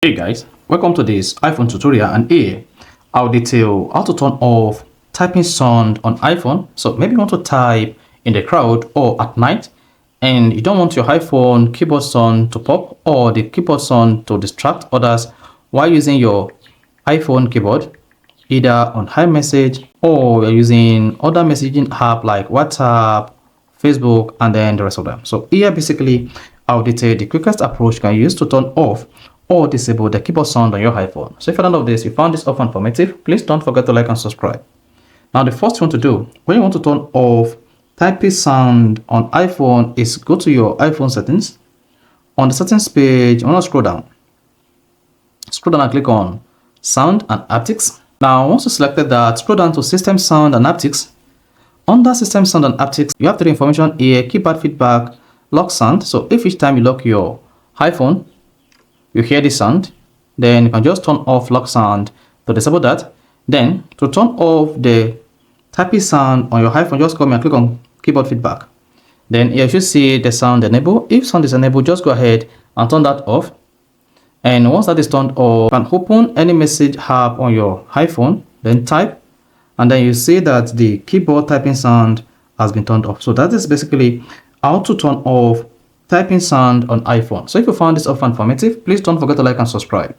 Hey guys, welcome to this iPhone tutorial, and here I'll detail how to turn off typing sound on iPhone. So maybe you want to type in the crowd or at night and you don't want your iPhone keyboard sound to pop or the keyboard sound to distract others while using your iPhone keyboard, either on iMessage or you're using other messaging app like WhatsApp, Facebook, and then the rest of them. So here basically I'll detail the quickest approach you can use to turn off or disable the keyboard sound on your iPhone. So if you're done with this, you found this often informative, please don't forget to like and subscribe. Now the first thing you want to do when you want to turn off typing sound on iPhone is go to your iPhone settings. On the settings page, you want to scroll down and click on sound and haptics. Now once you selected that, scroll down to system sound and haptics. Under system sound and haptics, you have the information here: keypad feedback, lock sound. So if each time you lock your iPhone you hear the sound, then you can just turn off lock sound to disable that. Then to turn off the typing sound on your iPhone, just come and click on keyboard feedback. Then you should see the sound enable. If sound is enabled, just go ahead and turn that off. And once that is turned off, you can open any message app on your iPhone, then type, and then you see that the keyboard typing sound has been turned off. So that is basically how to turn off typing sound on iPhone. So if you found this often informative, please don't forget to like and subscribe.